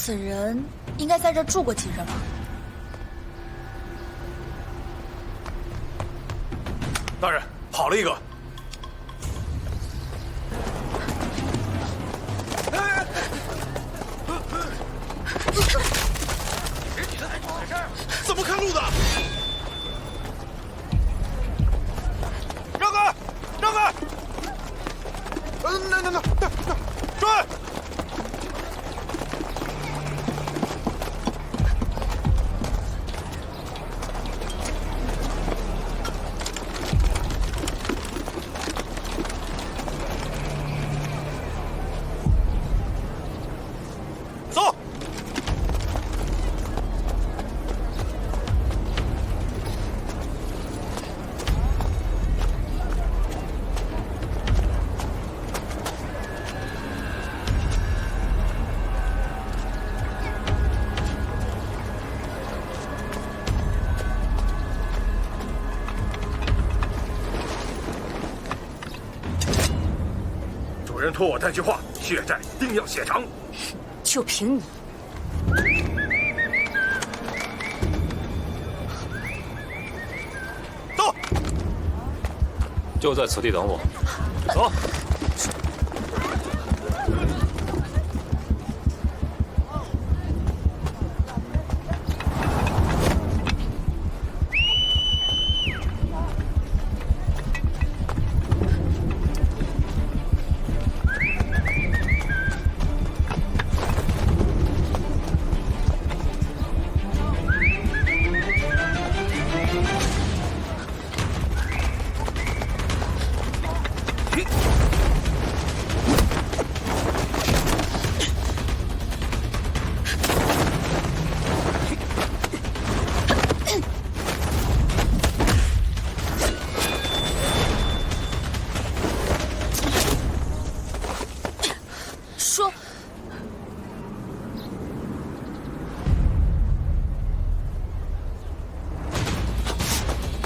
此人应该在这住过几日了。大人，跑了一个。怎么看路的？让开！让开！那，追！走！主人托我带句话，血债定要血偿。就凭你，走！就在此地等我。走。说，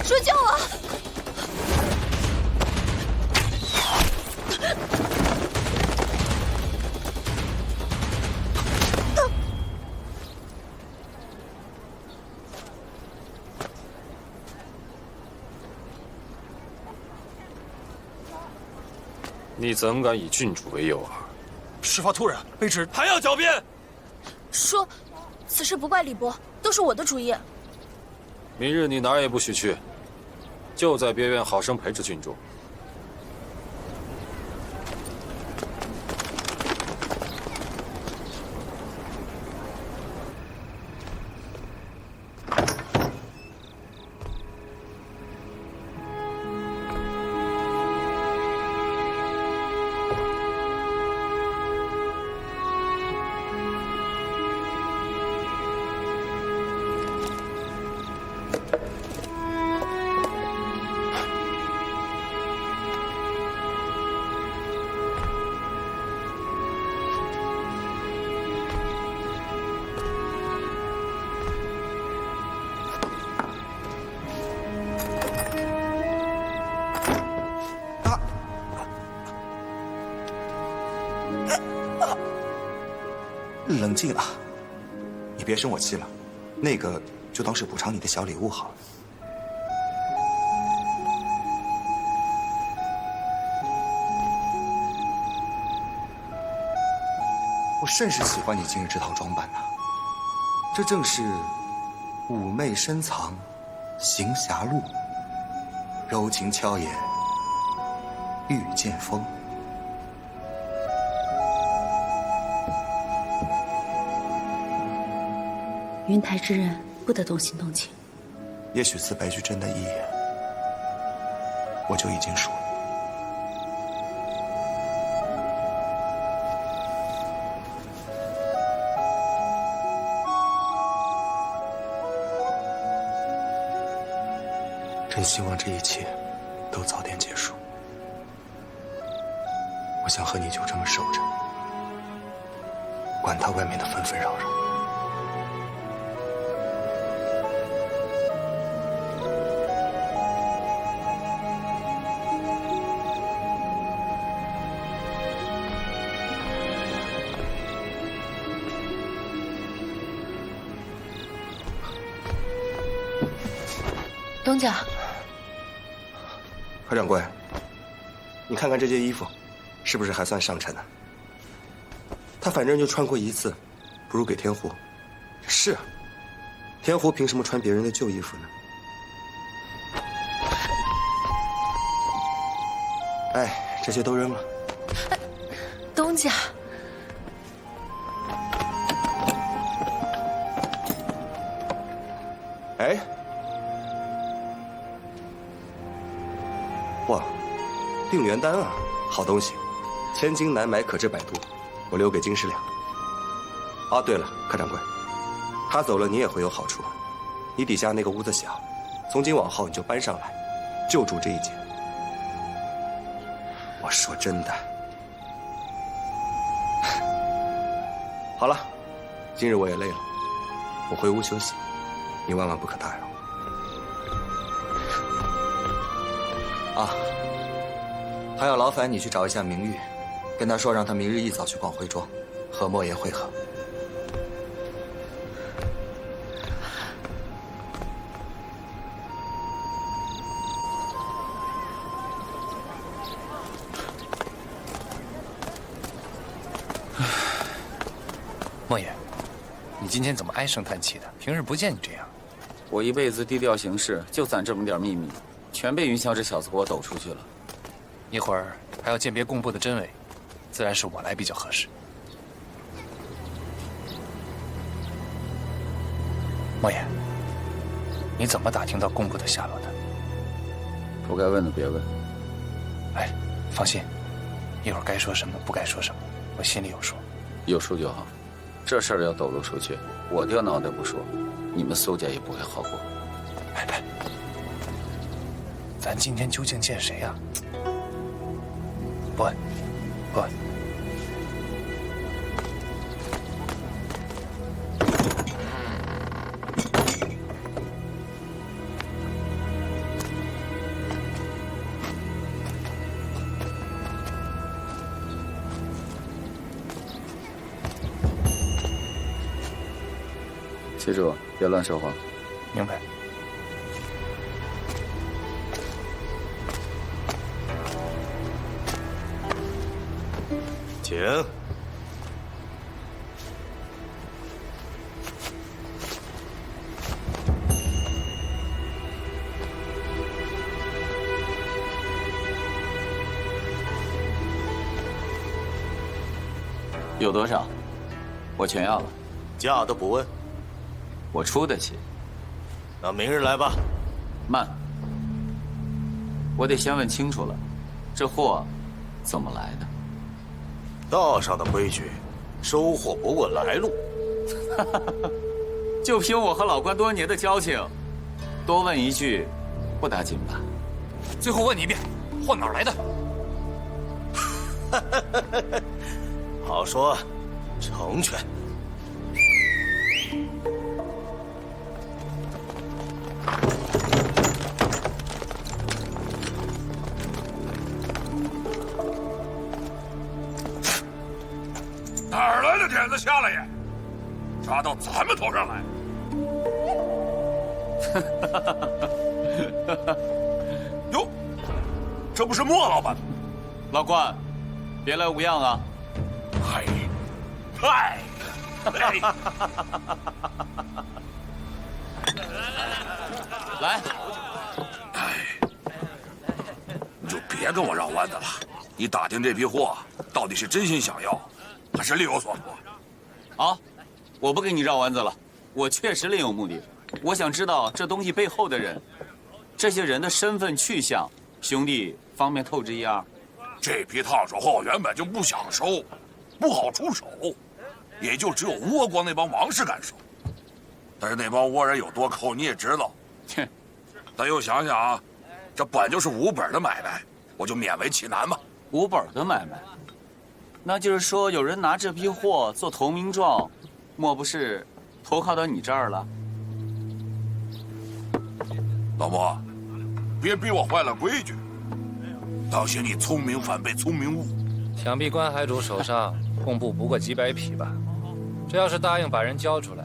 说救我！你怎敢以郡主为诱饵？事发突然，卑职还要狡辩。说，此事不怪李伯，都是我的主意。明日你哪儿也不许去，就在边院好生陪着郡主。冷静啊，你别生我气了，那个就当是补偿你的小礼物好了。我甚是喜欢你今日这套装扮呐，这正是妩媚深藏，行侠路，柔情俏也，御剑锋。云台之人不得动心动情。也许此白居真的一眼，我就已经输了。真希望这一切都早点结束。我想和你就这么守着，管他外面的纷纷扰扰。东家，何掌柜，你看看这件衣服，是不是还算上乘呢？他反正就穿过一次，不如给天狐。是啊，天狐凭什么穿别人的旧衣服呢？哎，这些都扔了。东家，哎，哇，定元丹啊，好东西，千金难买，可治百毒，我留给金师两。啊，对了，柯掌柜，他走了你也会有好处，你底下那个屋子小，从今往后你就搬上来，就住这一间。我说真的。好了，今日我也累了，我回屋休息，你万万不可打扰。啊，还要劳烦你去找一下明玉，跟他说让他明日一早去逛徽庄，和莫言会合。莫言，你今天怎么唉声叹气的？平日不见你这样。我一辈子低调行事，就攒这么点秘密，全被云霄这小子给我抖出去了。一会儿还要鉴别贡布的真伪，自然是我来比较合适。莫言，你怎么打听到贡布的下落的？不该问的别问。哎，放心，一会儿该说什么不该说什么，我心里有数。有数就好。这事儿要抖露出去，我掉脑袋不说，你们苏家也不会好过。哎，咱今天究竟见谁呀？不问，不问。记住，别乱说话。明白。请。有多少？我全要了。价都不问。我出得起。那明日来吧。慢，我得先问清楚了，这货怎么来的？道上的规矩，收货不问来路。就凭我和老关多年的交情，多问一句，不打紧吧？最后问你一遍，货哪儿来的？好说，成全。哪儿来的点子瞎了眼，扎到咱们头上来？哟，这不是莫老板？老关，别来无恙啊！嗨，嗨，来，你就别跟我绕弯子了。你打听这批货，到底是真心想要，还是另有所图？好，我不跟你绕弯子了，我确实另有目的。我想知道这东西背后的人，这些人的身份去向，兄弟方便透支一二。这批烫手货原本就不想收，不好出手，也就只有倭国那帮王氏敢收。但是那帮倭人有多抠，你也知道。哼，咱又想想啊，这本就是无本的买卖，我就勉为其难吧。无本的买卖，那就是说有人拿这批货做投名状，莫不是投靠到你这儿了？老莫，别逼我坏了规矩，当心你聪明反被聪明误。想必关海主手上贡布不过几百匹吧？这要是答应把人交出来，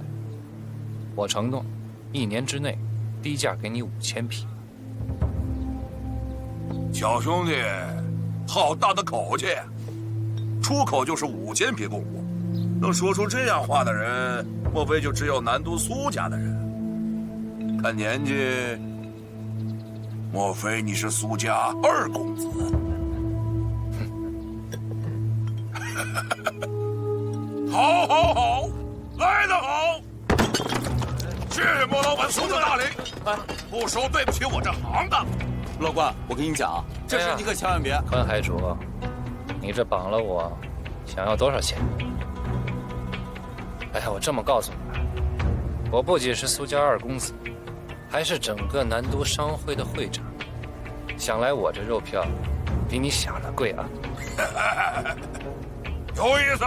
我承诺，1年之内低价给你5000匹。小兄弟，好大的口气！出口就是5000匹贡物，能说出这样话的人，莫非就只有南都苏家的人？看年纪，莫非你是苏家2公子？好，好，好，来得好！谢谢莫老板送的大礼，不收对不起我这行当。老关，我跟你讲啊，这事你可千万别。关海主，你这绑了我，想要多少钱？哎呀，我这么告诉你吧，我不仅是苏家2公子，还是整个南都商会的会长。想来我这肉票比你想的贵啊。有意思，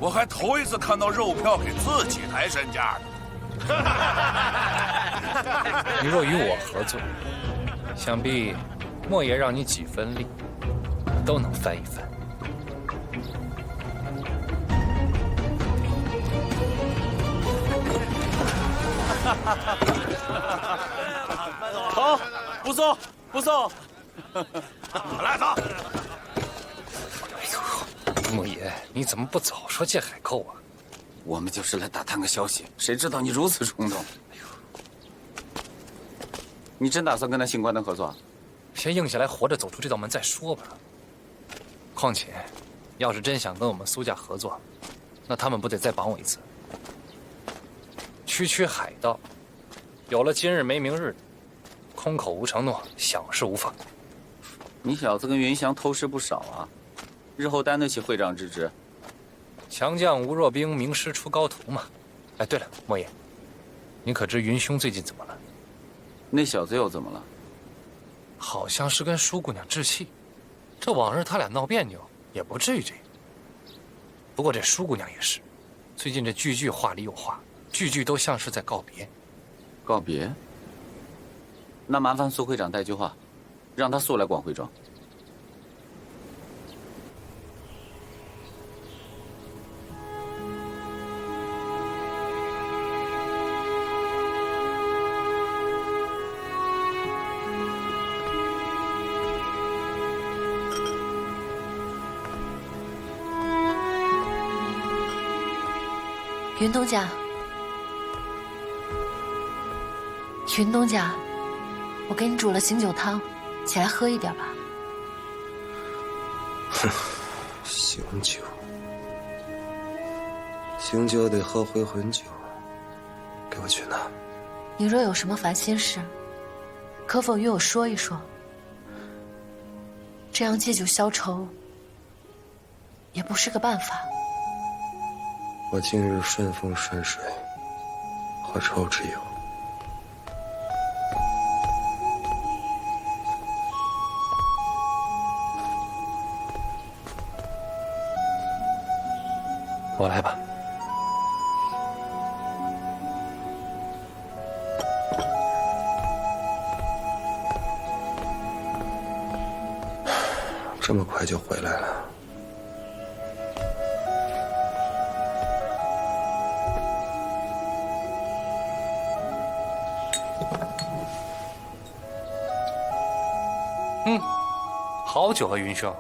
我还头一次看到肉票给自己抬身价的。你若与我合作，想必莫爷让你几分力，都能翻一翻。好，不送，不送。来，走。莫爷，你怎么不早说借海寇啊？我们就是来打探个消息，谁知道你如此冲动？你真打算跟那姓关的合作？先硬下来，活着走出这道门再说吧。况且，要是真想跟我们苏家合作，那他们不得再绑我一次？区海盗，有了今日没明日的，空口无承诺，想是无妨。你小子跟云翔偷师不少啊，日后担得起会长之职。强将无弱兵，名师出高徒嘛。哎，对了，莫爷，你可知云兄最近怎么了？那小子又怎么了？好像是跟舒姑娘置气。这往日他俩闹别扭，也不至于这样。不过这舒姑娘也是，最近这句句话里有话，句句都像是在告别。告别？那麻烦苏会长带句话，让他速来广会庄。云东家，云东家，我给你煮了醒酒汤，起来喝一点吧。醒酒，醒酒得喝回魂酒，给我去拿。你若有什么烦心事，可否与我说一说？这样借酒消愁，也不是个办法。我今日顺风顺水，何愁之有？我来吧。这么快就回来了？好酒啊，云兄。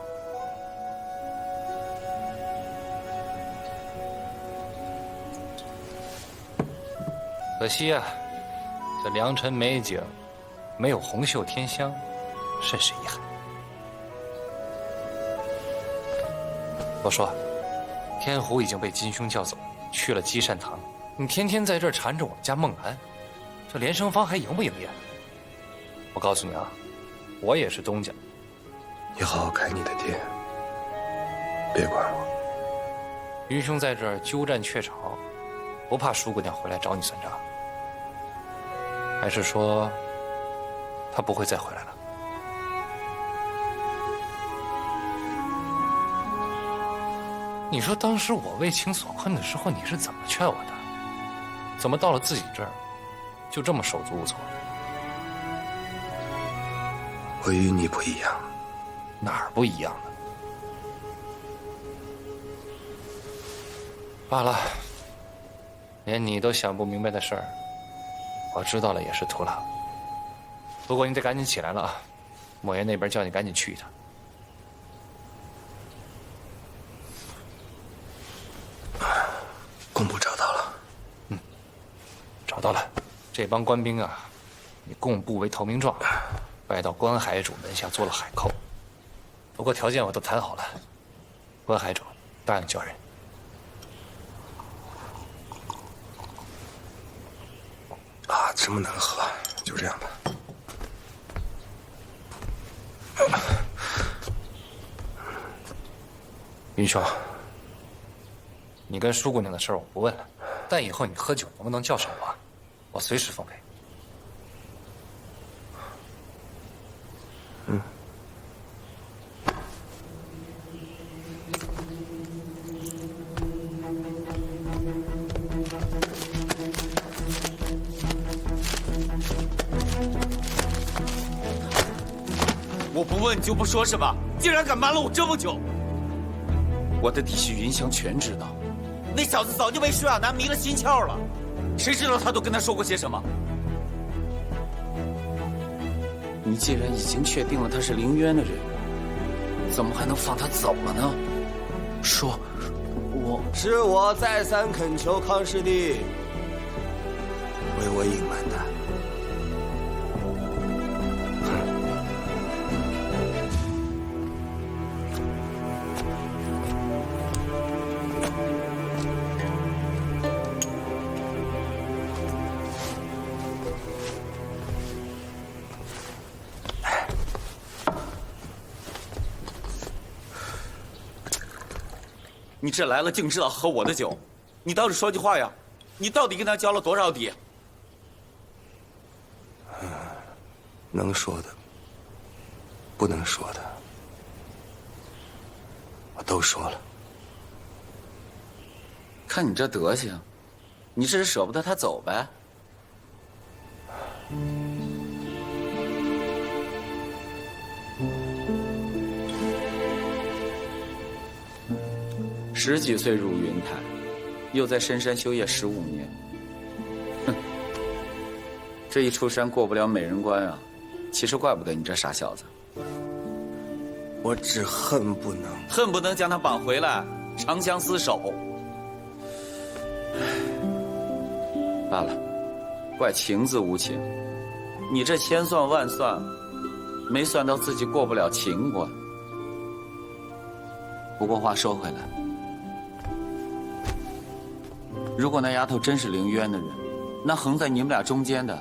可惜啊，这良辰美景没有红袖添香，甚是遗憾。我说，天狐已经被金兄叫走，去了积善堂。你天天在这儿缠着我们家孟兰，这连生坊还营不营业？我告诉你啊，我也是东家。你好好开你的店，别管我。云兄在这儿鸠占鹊巢，不怕舒姑娘回来找你算账？还是说，她不会再回来了？你说当时我为情所困的时候，你是怎么劝我的？怎么到了自己这儿，就这么手足无措？我与你不一样。哪儿不一样呢？罢了，连你都想不明白的事儿，我知道了，也是徒劳。不过你得赶紧起来了啊！莫言那边叫你赶紧去一趟。工部找到了。找到了，这帮官兵啊，以贡部为投名状，拜到关海主门下做了海寇。不过条件我都谈好了，关海主答应交人。啊，这么难喝，就这样吧。云兄，你跟舒姑娘的事儿我不问了，但以后你喝酒能不能叫上我？我随时奉陪。我不问你就不说是吧？竟然敢瞒了我这么久！我的底细云香全知道，那小子早就被舒亚楠迷了心窍了，谁知道他都跟他说过些什么？你既然已经确定了他是凌渊的人，怎么还能放他走了呢？说，是我再三恳求康师弟为我隐瞒的。你这来了竟知道喝我的酒，你倒是说句话呀！你到底跟他交了多少底？能说的，不能说的，我都说了。看你这德行，你这是舍不得他走呗？10几岁入云台，又在深山修业15年，哼，这一出山过不了美人关啊！其实怪不得你这傻小子，我只恨不能将他绑回来，长相厮守。罢了，怪情字无情，你这千算万算，没算到自己过不了情关。不过话说回来，如果那丫头真是凌渊的人，那横在你们俩中间的，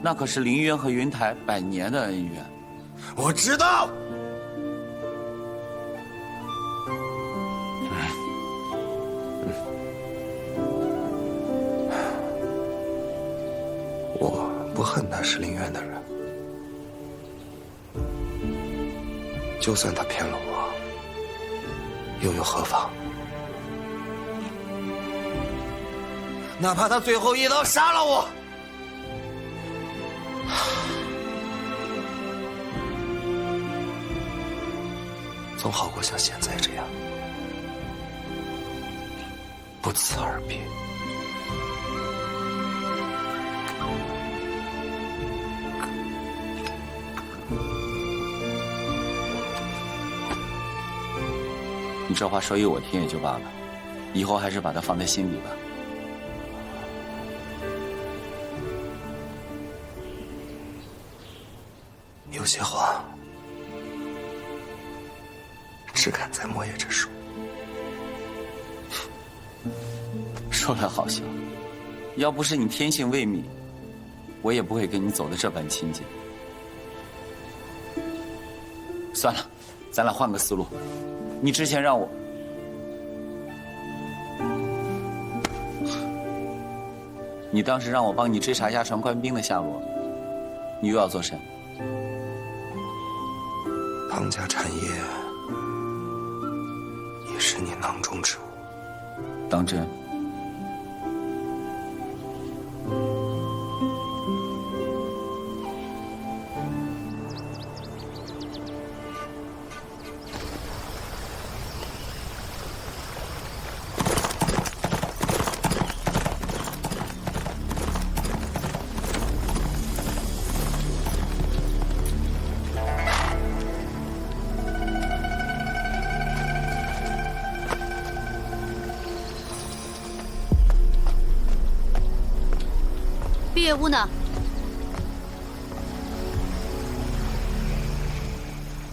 那可是凌渊和云台100年的恩怨。我知道。我不恨他是凌渊的人，就算他骗了我，又有何妨？哪怕他最后一刀杀了我，总好过像现在这样不辞而别。你这话说与我听也就罢了，以后还是把它放在心里吧。有些话只敢在末夜之说。说来好笑，要不是你天性未泯，我也不会跟你走得这般亲近。算了，咱俩换个思路。你之前让我，你当时让我帮你追查押传官兵的下落，你又要做甚？唐家产业也是你囊中之物。当真？月屋呢？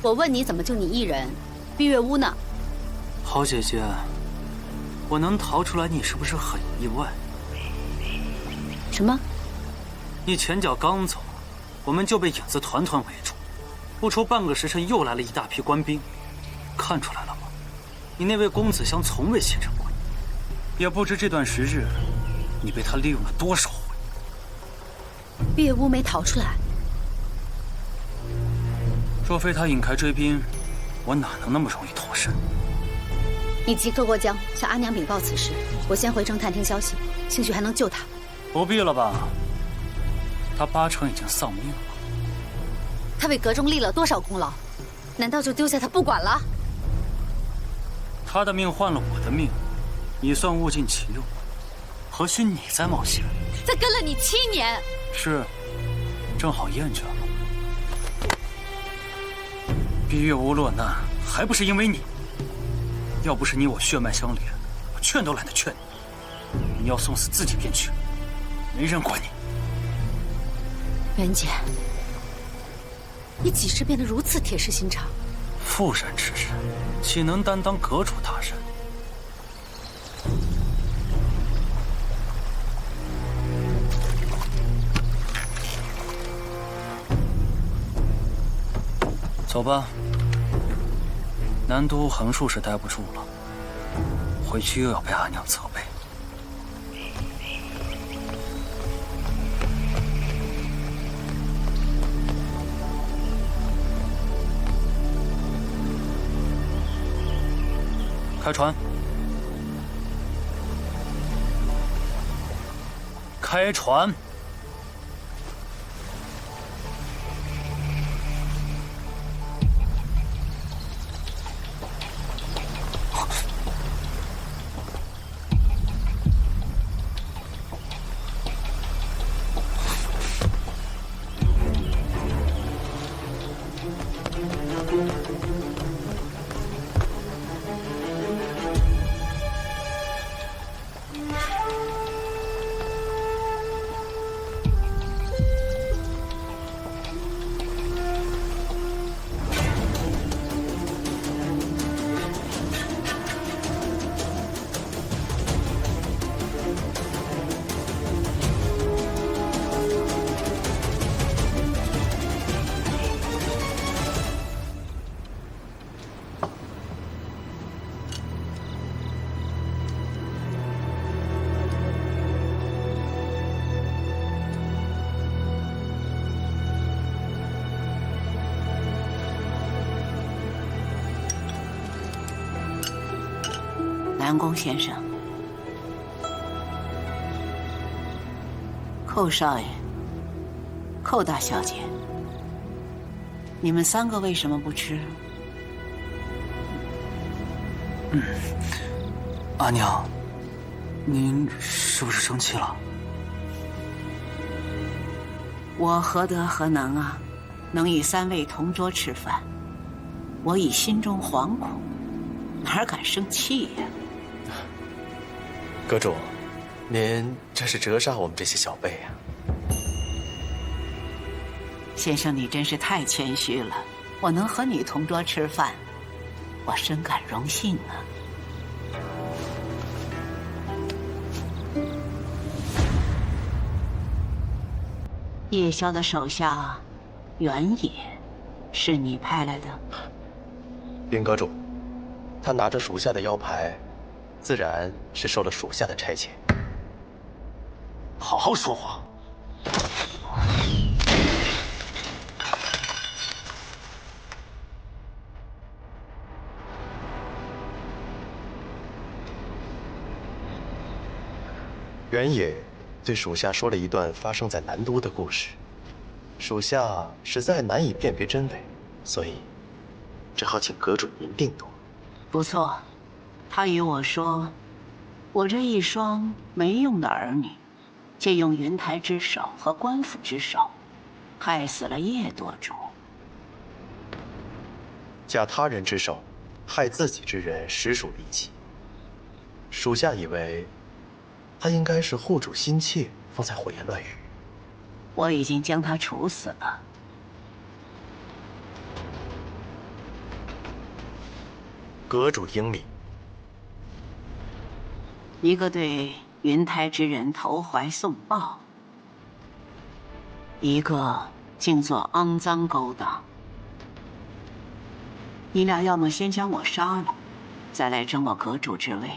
我问你，怎么就你一人？碧月屋呢？好姐姐，我能逃出来，你是不是很意外？什么？你前脚刚走，我们就被影子团团围住，不出半个时辰，又来了一大批官兵。看出来了吗？你那位公子香从未信任过你，也不知这段时日，你被他利用了多少回。碧月屋没逃出来。若非他引开追兵，我哪能那么容易脱身？你即刻过江，向阿娘禀报此事。我先回城探听消息，兴许还能救他。不必了吧？他八成已经丧命了。他为阁中立了多少功劳，难道就丢下他不管了？他的命换了我的命，你算物尽其用，何须你再冒险？他跟了你7年。是，正好厌倦了。碧月屋落难，还不是因为你？要不是你我血脉相连，我劝都懒得劝你。你要送死自己便去，没人管你。袁姐，你几时变得如此铁石心肠？妇人之仁，岂能担当阁主大人？走吧，南都横竖是待不住了，回去又要被阿娘责备。开船！开船！南宫先生，寇少爷，寇大小姐，你们3个为什么不吃？阿娘，您是不是生气了？我何德何能啊，能与3位同桌吃饭？我已心中惶恐，哪敢生气呀？阁主，您这是折煞我们这些小辈啊！先生，你真是太谦虚了。我能和你同桌吃饭，我深感荣幸啊。叶萧的手下原野，是你派来的？禀阁主，他拿着属下的腰牌，自然是受了属下的差遣。好好说话。原野对属下说了一段发生在南都的故事，属下实在难以辨别真伪，所以只好请阁主您定夺。不错，他与我说，我这一双没用的儿女，借用云台之手和官府之手，害死了叶舵主。假他人之手，害自己之人，实属离奇。属下以为，他应该是护主心切，方才胡言乱语。我已经将他处死了。阁主英明。一个对云台之人投怀送抱，一个竟做肮脏勾当。你俩要么先将我杀了，再来争我阁主之位，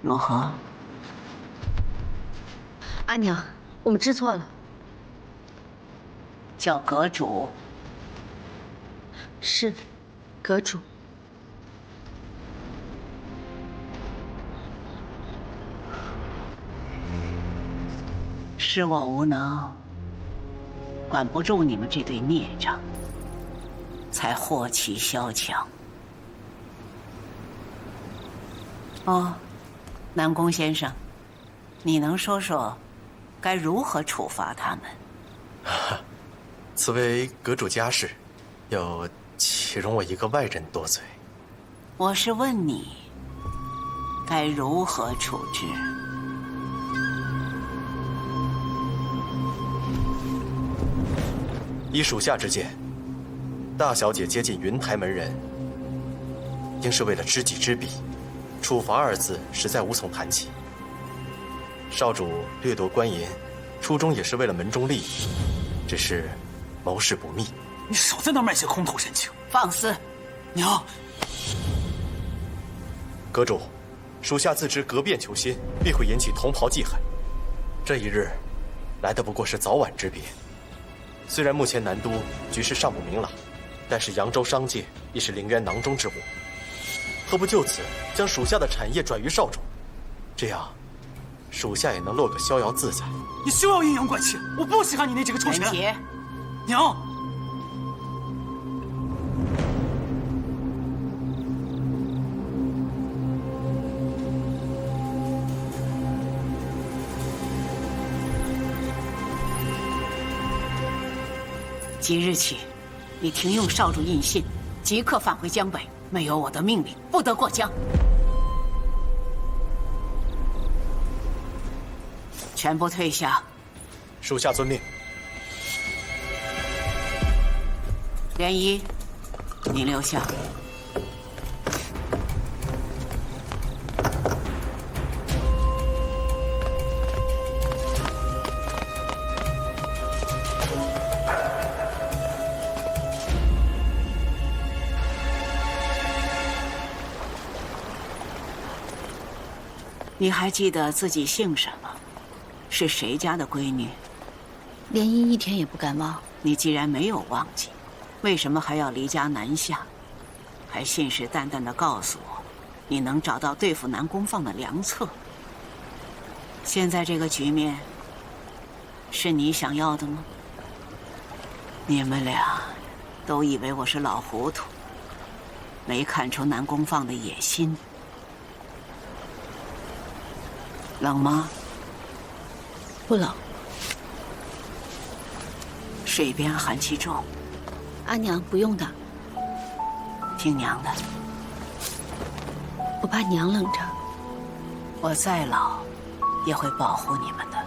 如何？阿娘，我们知错了。叫阁主。是，阁主。是我无能，管不住你们这对孽障，才祸起萧墙。哦，南宫先生，你能说说该如何处罚他们？此为阁主家事，又岂容我一个外人多嘴？我是问你，该如何处置？依属下之见，大小姐接近云台门人，应是为了知己知彼，处罚二字实在无从谈起。少主掠夺官银，初衷也是为了门中利益，只是谋事不密。你少在那卖些空头神情！放肆！娘，阁主，属下自知革变求新，必会引起同袍忌恨。这一日，来的不过是早晚之别。虽然目前南都局势尚不明朗，但是扬州商界亦是陵渊囊中之物，何不就此将属下的产业转于少主？这样，属下也能落个逍遥自在。你休要阴阳怪气！我不稀罕你那几个臭钱。文杰，娘。即日起，你停用少主印信，即刻返回江北。没有我的命令，不得过江。全部退下。属下遵命。涟漪，你留下。你还记得自己姓什么？是谁家的闺女？涟漪一天也不敢忘。你既然没有忘记，为什么还要离家南下？还信誓旦旦地告诉我，你能找到对付南宫放的良策。现在这个局面，是你想要的吗？你们俩都以为我是老糊涂，没看出南宫放的野心。冷吗？不冷。水边寒气重。阿娘，不用的。听娘的。我怕娘冷着。我再老，也会保护你们的。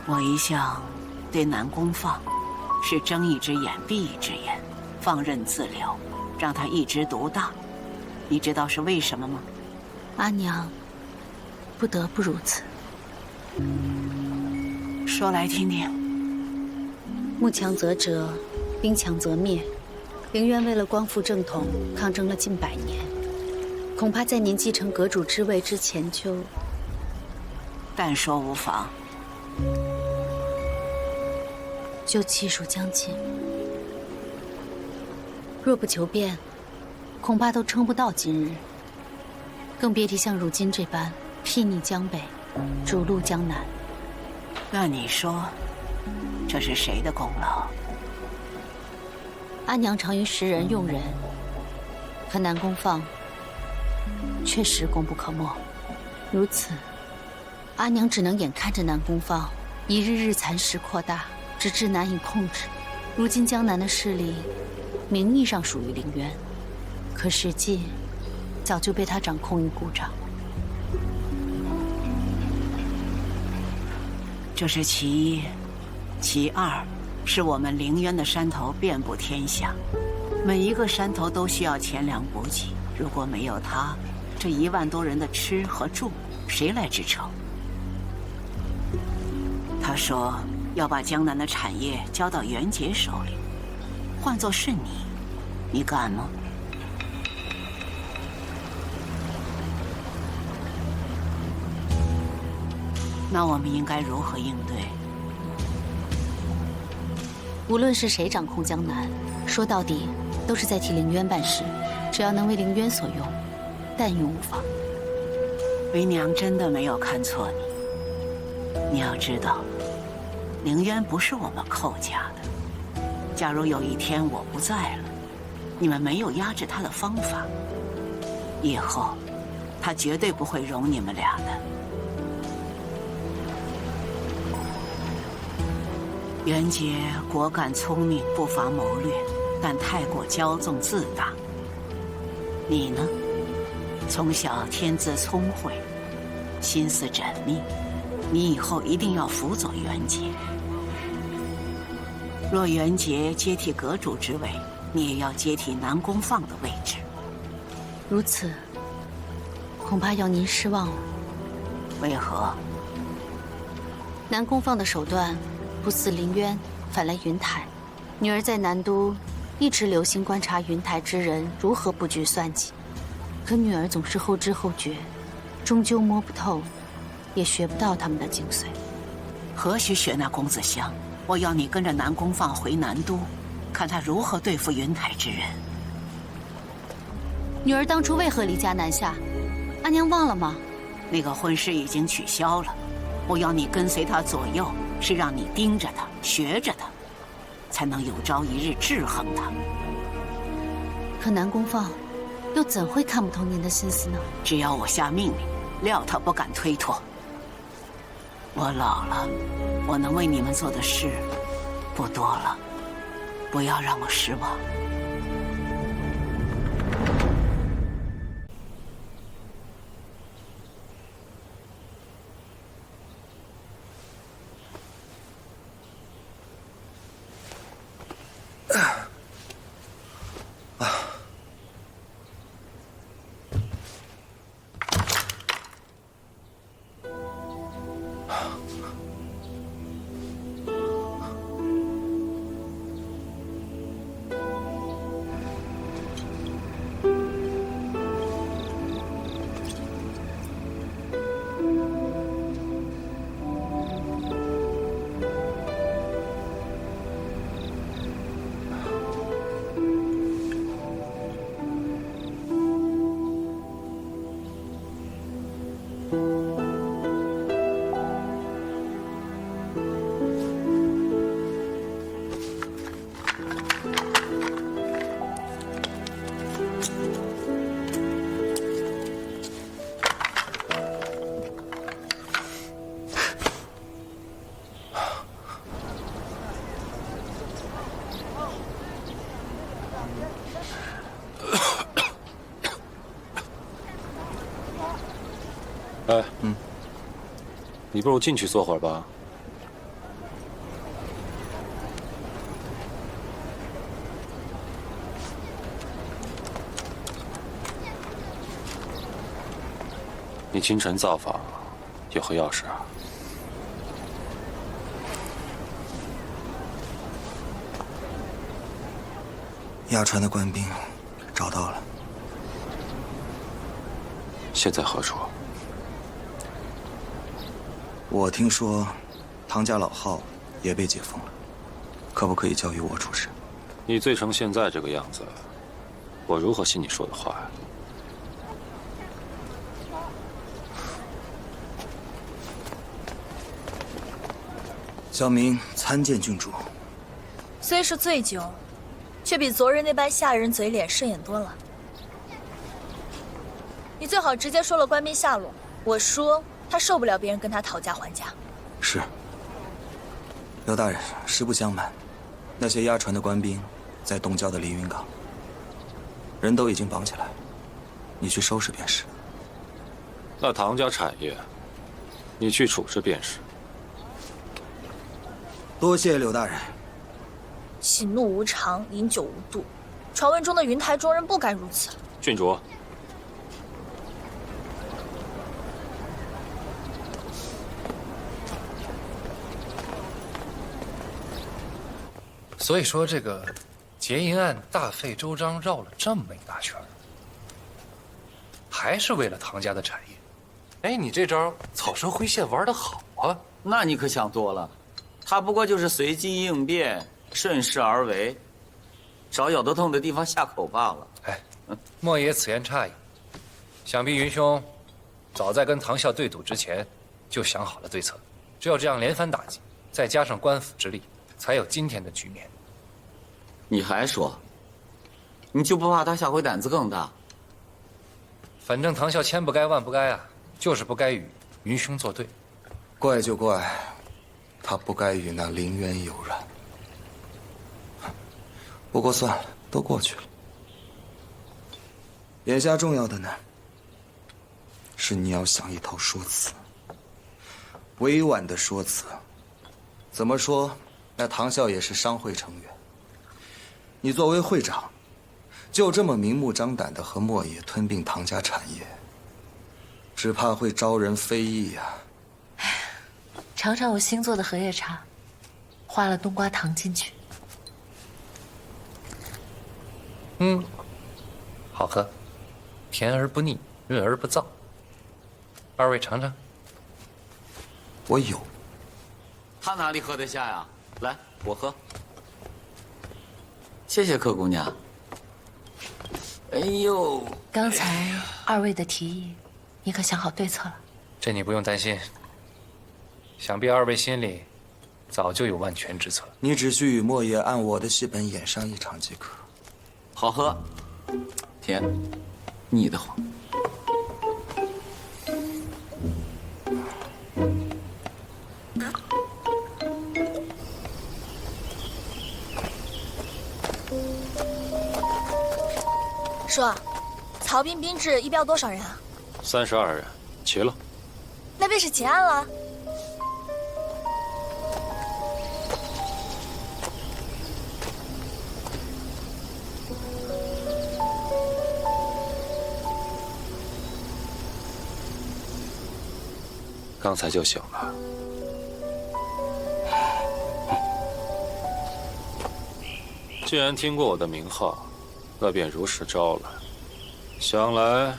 我一向对南宫放是睁一只眼闭一只眼，放任自流，让他一枝独大。你知道是为什么吗？阿娘，不得不如此。说来听听。木强则折，兵强则灭。陵渊为了光复正统，抗争了近100年，恐怕在您继承阁主之位之前就……但说无妨。就气数将尽。若不求变，恐怕都撑不到今日，更别提像如今这般睥睨江北，逐鹿江南。那你说，这是谁的功劳？阿娘常于识人用人，可南宫放确实功不可没。如此，阿娘只能眼看着南宫放一日日蚕食扩大，直至难以控制。如今江南的势力，名义上属于陵渊，可实际早就被他掌控于股掌。这是其一，其二，是我们灵渊的山头遍布天下，每一个山头都需要钱粮补给。如果没有它，这1万多人的吃和住，谁来支撑？他说要把江南的产业交到袁杰手里，换作是你，你敢吗？那我们应该如何应对？无论是谁掌控江南，说到底都是在替凌渊办事，只要能为凌渊所用，但用无妨。为娘真的没有看错你。你要知道，凌渊不是我们寇家的。假如有一天我不在了，你们没有压制他的方法，以后他绝对不会容你们俩的。袁杰果敢聪明，不乏谋略，但太过骄纵自大。你呢？从小天资聪慧，心思缜密，你以后一定要辅佐袁杰。若袁杰接替阁主之位，你也要接替南宫放的位置。如此，恐怕要您失望了。为何？南宫放的手段不似凌渊，反来云台。女儿在南都一直留心观察云台之人如何布局算计，可女儿总是后知后觉，终究摸不透，也学不到他们的精髓。何须学那公子香？我要你跟着南宫放回南都，看他如何对付云台之人。女儿当初为何离家南下？阿娘忘了吗？那个婚事已经取消了，我要你跟随他左右，是让你盯着他，学着他，才能有朝一日制衡他。可南宫放又怎会看不透您的心思呢？只要我下命令，料他不敢推脱。我老了，我能为你们做的事不多了，不要让我失望。哎，你不如进去坐会儿吧。你清晨造访，有何要事啊？亚传的官兵找到了。现在何处？我听说，唐家老号也被解封了，可不可以交由我处置？你醉成现在这个样子，我如何信你说的话呀？小明参见郡主。虽是醉酒，却比昨日那般吓人嘴脸顺眼多了。你最好直接说了官兵下落，我说他受不了别人跟他讨价还价。是。刘大人，实不相瞒，那些押船的官兵在东郊的凌云港，人都已经绑起来，你去收拾便是。那唐家产业，你去处置便是。多谢柳大人。喜怒无常，饮酒无度，传闻中的云台中人不该如此。郡主，所以说这个劫银案大费周章绕了这么一大圈，还是为了唐家的产业。哎，你这招草蛇灰线玩得好啊！那你可想多了，他不过就是随机应变，顺势而为，找咬得痛的地方下口罢了。哎，莫爷此言差矣。想必云兄早在跟唐啸对赌之前就想好了对策，只有这样连番打击，再加上官府之力，才有今天的局面。你还说，你就不怕他下回胆子更大？反正唐啸千不该万不该啊，就是不该与云兄作对。怪就怪，他不该与那林渊有染。不过算了，都过去了。眼下重要的呢，是你要想一套说辞，委婉的说辞。怎么说，那唐啸也是商会成员。你作为会长，就这么明目张胆的和莫野吞并唐家产业，只怕会招人非议呀。尝尝我新做的荷叶茶，花了冬瓜糖进去。好喝，甜而不腻，润而不燥。二位尝尝。我有。他哪里喝得下呀？来，我喝。谢谢柯姑娘。哎呦，刚才二位的提议，你可想好对策了？这你不用担心，想必二位心里早就有万全之策。你只需与莫爷按我的戏本演上一场即可。好喝，甜，腻得慌。说，曹兵兵制一标多少人啊32人，齐了。那便是结案了。刚才就醒了。既然听过我的名号，那便如实招来。想来，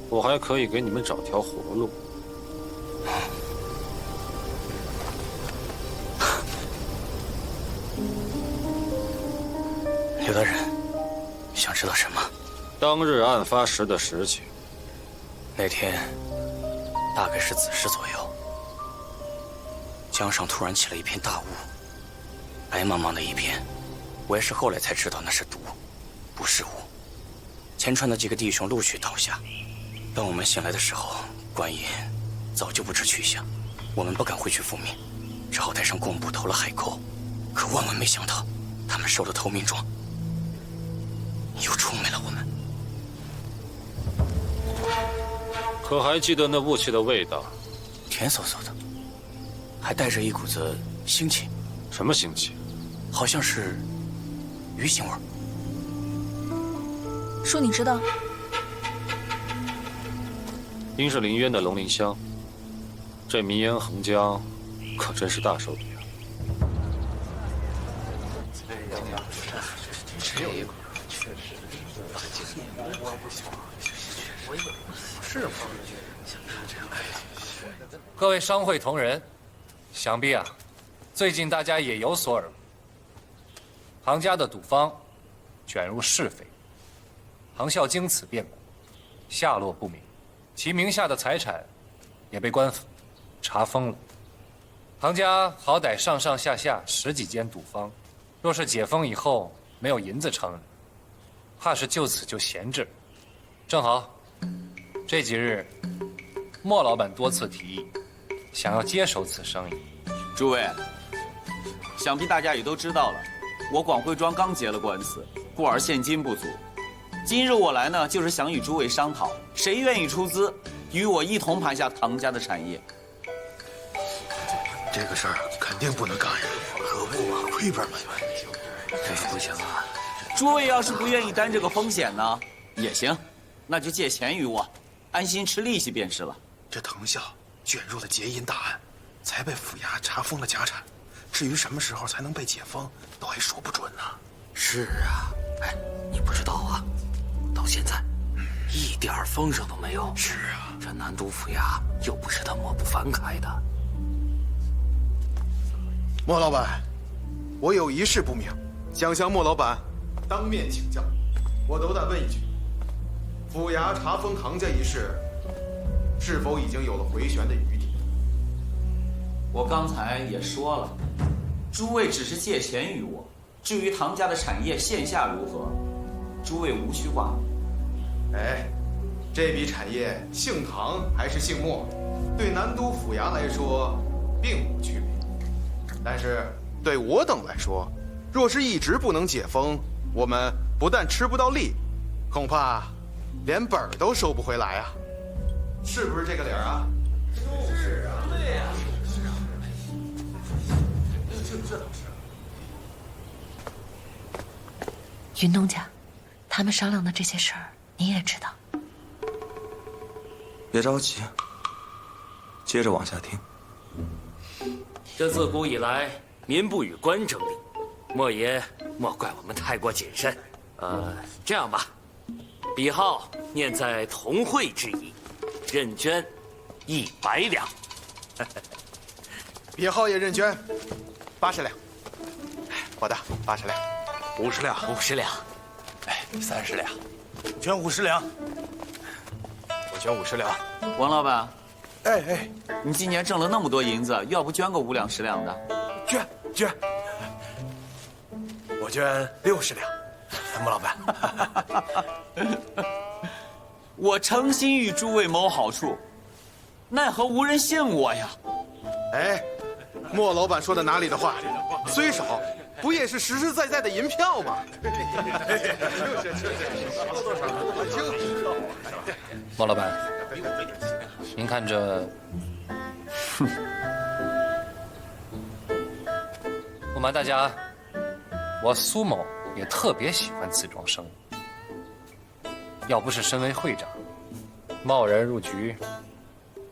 我还可以给你们找条活路。刘大人，想知道什么？当日案发时的实情。那天，大概是子时左右，江上突然起了一片大雾，白茫茫的一片。我也是后来才知道那是毒，不是雾。前川的几个弟兄陆续倒下，当我们醒来的时候，官爷早就不知去向。我们不敢回去复命，只好带上贡布投了海沟。可万万没想到，他们收了投名状，又出卖了我们。可还记得那雾气的味道？甜嗖嗖的，还带着一股子腥气。什么腥气？好像是鱼腥味儿。叔，你知道？应是林渊的龙鳞香。这迷烟横江，可真是大手笔啊！只有一股，确实。是吗？各位商会同仁，想必啊，最近大家也有所耳闻。唐家的赌坊卷入是非，唐啸经此变故，下落不明，其名下的财产也被官府查封了。唐家好歹上上下下10几间赌坊，若是解封以后没有银子撑了，怕是就此就闲置了。正好，这几日莫老板多次提议，想要接手此生意。诸位，想必大家也都知道了，我广汇庄刚结了官司，故而现金不足。今日我来呢，就是想与诸位商讨，谁愿意出资，与我一同盘下唐家的产业。这个事儿肯定不能干呀，何为我亏本买卖？这不行啊！诸位要是不愿意担这个风险呢，也行，那就借钱于我，安心吃利息便是了。这藤校卷入了劫银大案，才被府衙查封了家产，至于什么时候才能被解封，都还说不准呢。是啊，哎，你不知道啊，到现在，一点风声都没有。是啊，这南都府衙又不是他抹不翻开的。莫老板，我有一事不明，想向莫老板当面请教。我斗胆问一句：府衙查封唐家一事，是否已经有了回旋的余地？我刚才也说了，诸位只是借钱于我，至于唐家的产业线下如何，诸位无需挂虑。哎，这笔产业姓唐还是姓莫，对南都府衙来说并无区别。但是对我等来说，若是一直不能解封，我们不但吃不到利，恐怕连本儿都收不回来啊！是不是这个理儿啊？就是啊，对呀，是啊，这倒是。云东家，他们商量的这些事儿，你也知道。别着急，接着往下听。这自古以来，民不与官争利，莫爷莫怪我们太过谨慎。这样吧，笔号念在同会之意，认捐100两。笔号也认捐，80两。我的80两，50两，50两。哎，30两，捐50两。我捐50两。王老板，哎，你今年挣了那么多银子，要不捐个5两10两的？捐。我捐60两。莫老板，我诚心与诸位谋好处，奈何无人信我呀！哎，莫老板说的哪里的话？虽少，不也是实实在在的银票吗？莫老板，您看这，不瞒大家，我苏某也特别喜欢自装生物。要不是身为会长，贸然入局，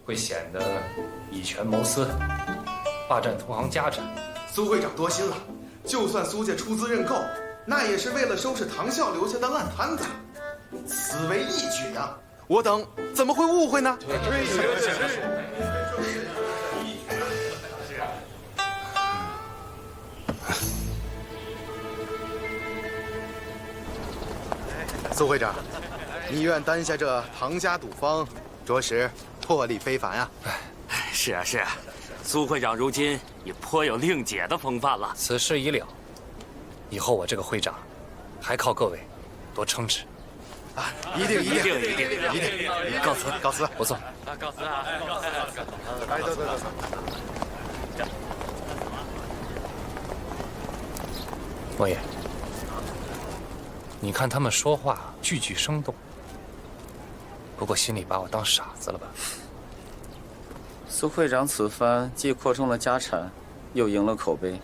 会显得以权谋私，霸占同行家产。苏会长多心了，就算苏家出资认购，那也是为了收拾唐啸留下的烂摊子，此为义举呀！我等怎么会误会呢？苏会长，你愿担下这唐家赌坊，着实魄力非凡呀！是啊，是啊，苏会长如今也颇有令姐的风范了。此事已了，以后我这个会长，还靠各位多撑持。啊，一定！告辞，不送。告辞啊！来，走。莫爷，你看他们说话句句生动，不过心里把我当傻子了吧？苏会长此番既扩充了家产，又赢了口碑，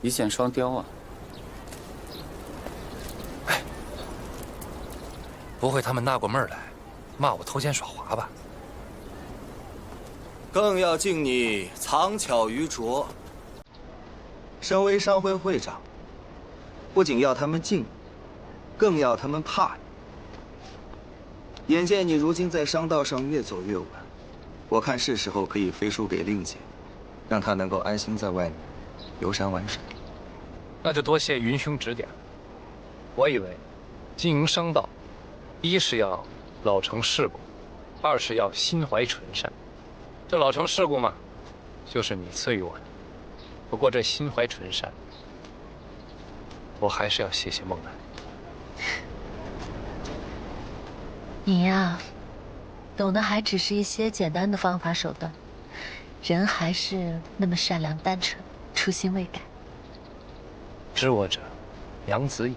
一箭双雕啊！不会他们纳过闷儿来，骂我偷奸耍滑吧？更要敬你藏巧于拙。身为商会会长，不仅要他们敬你，更要他们怕你。眼见你如今在商道上越走越稳，我看是时候可以飞书给令姐，让她能够安心在外面游山玩水。那就多谢云兄指点。我以为经营商道，一是要老成世故，二是要心怀纯善。这老成世故嘛，就是你赐予我的。不过这心怀纯善，我还是要谢谢孟兰。你呀，懂得还只是一些简单的方法手段，人还是那么善良单纯，初心未改。知我者，良子矣。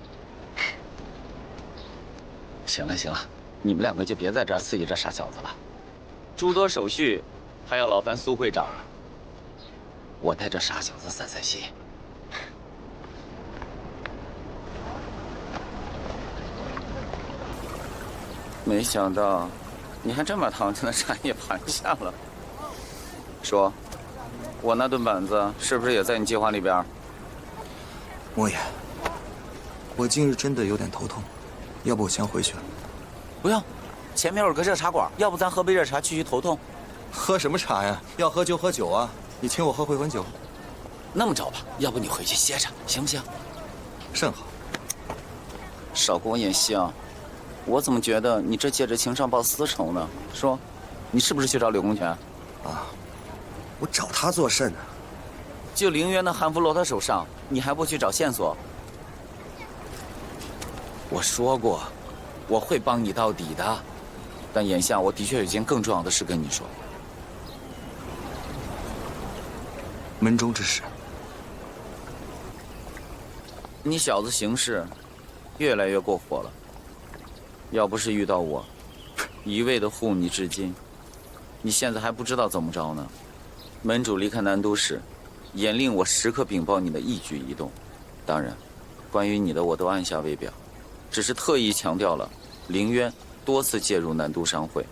行了，你们两个就别在这儿刺激这傻小子了。诸多手续还要劳烦苏会长。我带着傻小子散散心。没想到，你还真把唐家的产业盘下了。说，我那顿板子是不是也在你计划里边？莫言，我近日真的有点头痛，要不我先回去了。不用，前面有个热茶馆，要不咱喝杯热茶去头痛？喝什么茶呀？要喝就喝酒啊！你请我喝回魂酒。那么着吧，要不你回去歇着，行不行？甚好。少跟我演戏啊！我怎么觉得你这借着情上报私仇呢？说，你是不是去找柳公权？啊，我找他做甚呢？就凌渊的韩服落他手上，你还不去找线索？我说过，我会帮你到底的。但眼下我的确有件更重要的事跟你说。门中之事。你小子行事越来越过火了。要不是遇到我，一味的护你至今，你现在还不知道怎么着呢。门主离开南都时，严令我时刻禀报你的一举一动。当然，关于你的我都按下为表，只是特意强调了凌渊多次介入南都商会。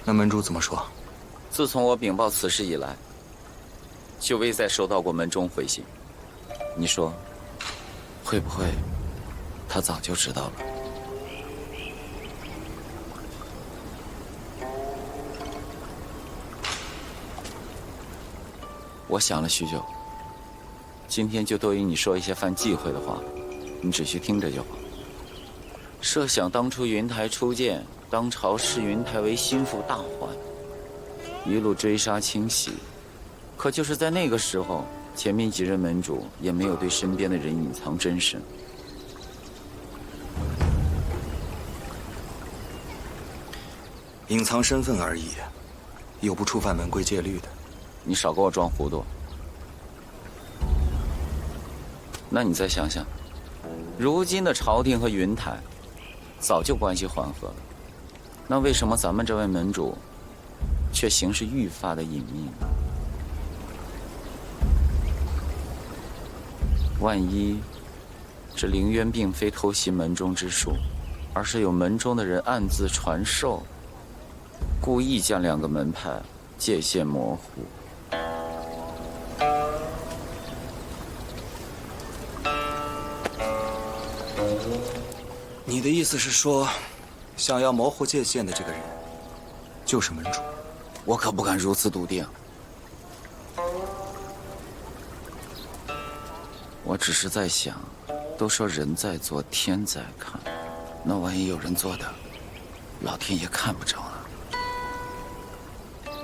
那门主怎么说？自从我禀报此事以来，就未再收到过门中回信。你说，会不会他早就知道了？我想了许久，今天就多与你说一些犯忌讳的话，你只需听着就好。设想当初云台初见，当朝视云台为心腹大患，一路追杀清洗，可就是在那个时候，前面几任门主也没有对身边的人隐藏真身。隐藏身份而已，又不触犯门规戒律的。你少给我装糊涂。那你再想想，如今的朝廷和云台早就关系缓和了，那为什么咱们这位门主却行事愈发的隐秘呢？万一这凌渊并非偷袭门中之术，而是有门中的人暗自传授，故意将两个门派界限模糊。你的意思是说，想要模糊界限的这个人，就是门主？我可不敢如此笃定。我只是在想，都说人在做，天在看，那万一有人做的，老天爷看不着呢？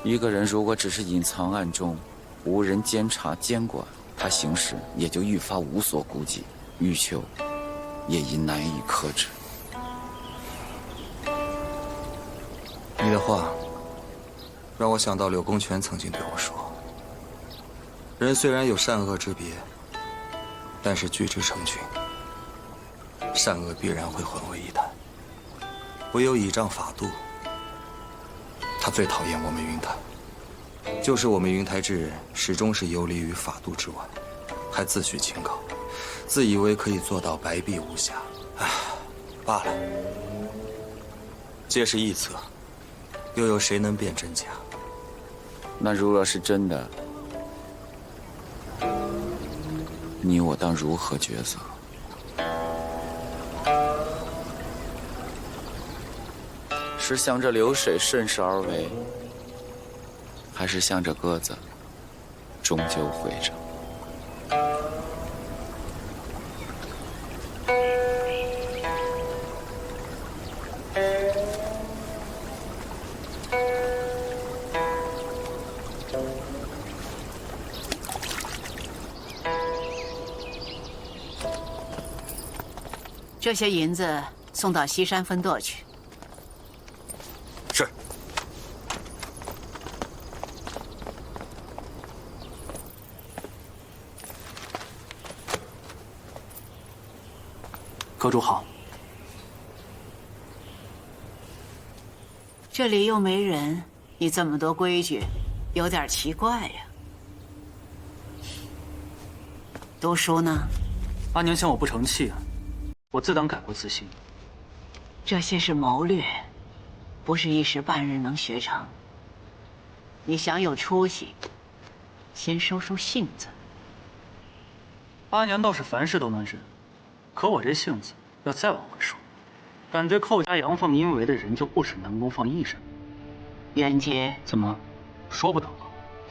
一个人如果只是隐藏暗中，无人监察监管，他行事也就愈发无所顾忌，欲求也因难以克制。你的话让我想到柳公权曾经对我说：“人虽然有善恶之别，但是聚之成群，善恶必然会混为一谈。唯有倚仗法度。”他最讨厌我们云台，就是我们云台之人始终是游离于法度之外，还自诩清高，自以为可以做到白璧无瑕。唉，罢了，皆是臆测，又有谁能辨真假？那如若是真的，你我当如何抉择？是向着流水顺势而为，还是向着鸽子终究回着？这些银子送到西山分舵去。是。阁主好。这里又没人，你这么多规矩，有点奇怪呀。读书呢？阿娘嫌我不成器啊，我自当改过自新。这些是谋略，不是一时半日能学成。你想有出息，先收收性子。阿娘倒是凡事都能忍，可我这性子要再往回收。敢对寇家阳奉阴违的人，就不止南宫放一人。袁杰，怎么说不得了？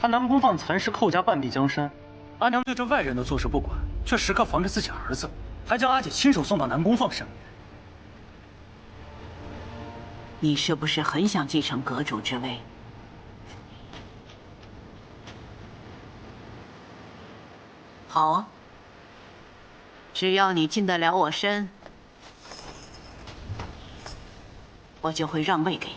他南宫放蚕食寇家半壁江山，阿娘对这外人的做事不管，却时刻防着自己儿子，还将阿姐亲手送到南宫放身边。你是不是很想继承阁主之位？好啊，只要你进得了我身，我就会让位给你。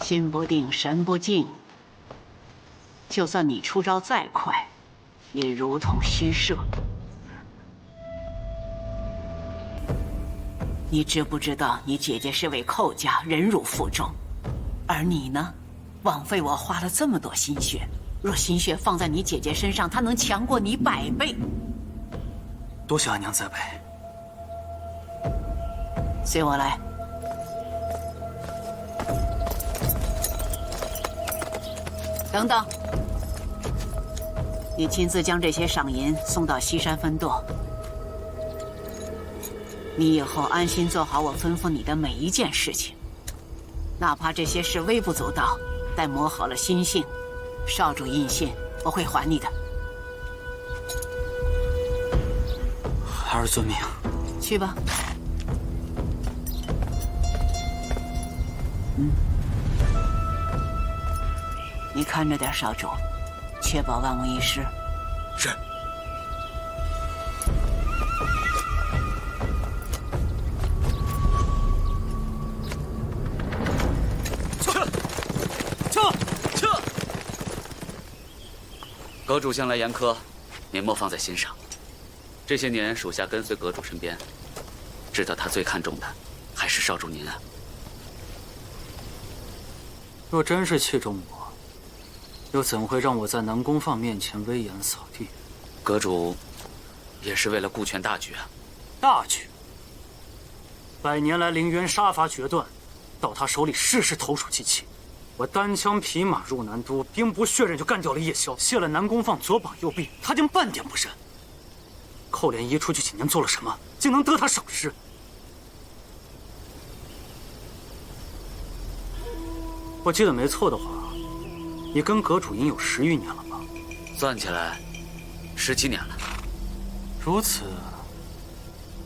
心不定，神不静。就算你出招再快，也如同虚设。你知不知道，你姐姐是为寇家忍辱负重，而你呢，枉费我花了这么多心血。若心血放在你姐姐身上，她能强过你100倍。多谢阿娘栽培。随我来。等等，你亲自将这些赏银送到西山分舵。你以后安心做好我吩咐你的每一件事情，哪怕这些事微不足道，待磨好了心性，少主印信，我会还你的。孩儿遵命。去吧。你看着点，少主，确保万无一失。是。撤！阁主向来严苛，您莫放在心上。这些年属下跟随阁主身边，知道他最看重的还是少主您啊。若真是器重我，又怎会让我在南宫放面前威严扫地？阁主也是为了顾全大局啊。大局？100年来凌渊杀伐决断，到他手里事事投鼠忌器。我单枪匹马入南都，兵不血刃就干掉了叶萧，卸了南宫放左膀右臂，他竟半点不认。寇莲移出去几年做了什么，竟能得他赏识？我记得没错的话，你跟阁主已有10余年了吧？算起来，17年了。如此，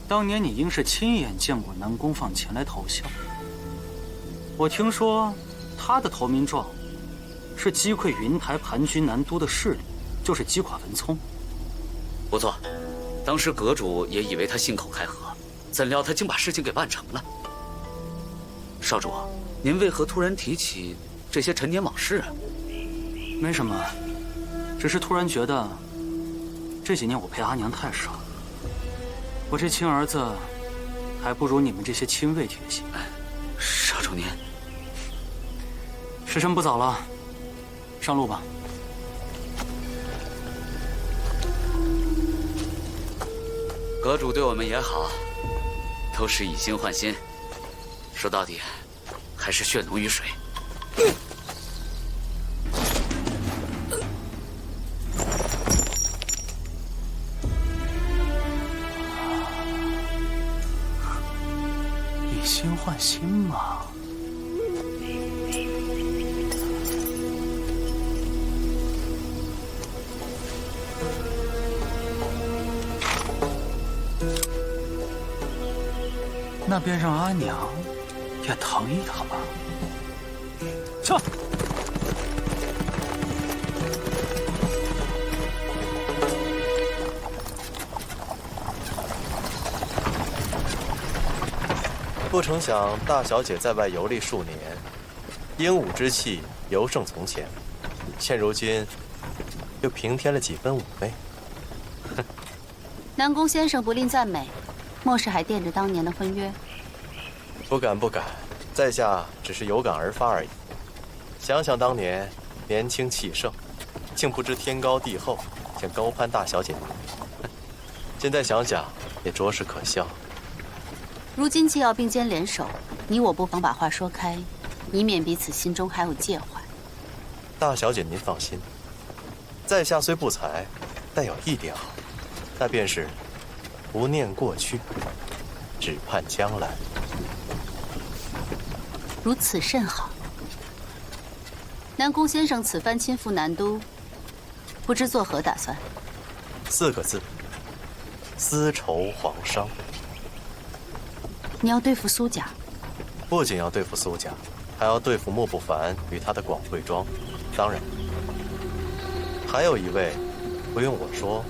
当年你应是亲眼见过南宫放前来投效。我听说，他的投名状是击溃云台盘踞南都的势力，就是击垮文聪。不错，当时阁主也以为他信口开河，怎料他竟把事情给办成了。少主，您为何突然提起这些陈年往事啊？没什么，只是突然觉得这几年我陪阿娘太少，我这亲儿子还不如你们这些亲卫贴心。少主您，时辰不早了，上路吧。阁主对我们也好，都是以心换心，说到底，还是血浓于水。以心换心嘛。那便让阿娘也疼一疼吧。撤！不成想大小姐在外游历数年，英武之气尤胜从前，现如今又平添了几分妩媚。南宫先生不吝赞美，莫是还惦着当年的婚约？不敢不敢，在下只是有感而发而已。想想当年年轻气盛，竟不知天高地厚，想高攀大小姐。现在想想也着实可笑。如今既要并肩联手，你我不妨把话说开，以免彼此心中还有介怀。大小姐您放心，在下虽不才，但有一点好，那便是不念过去，只盼将来。如此甚好。南宫先生此番亲赴南都，不知作何打算？4个字：丝绸皇商。你要对付苏家？不仅要对付苏家，还要对付莫不凡与他的广惠庄。当然，还有一位，不用我说，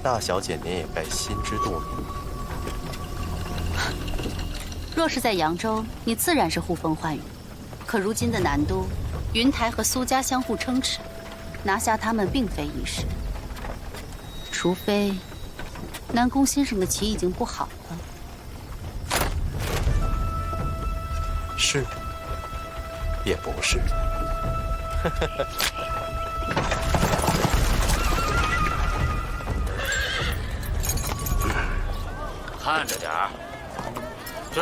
大小姐您也该心知肚明。若是在扬州，你自然是呼风唤雨；可如今的南都，云台和苏家相互撑持，拿下他们并非易事。除非南宫先生的棋已经布好了。是，也不是。看着点儿，去。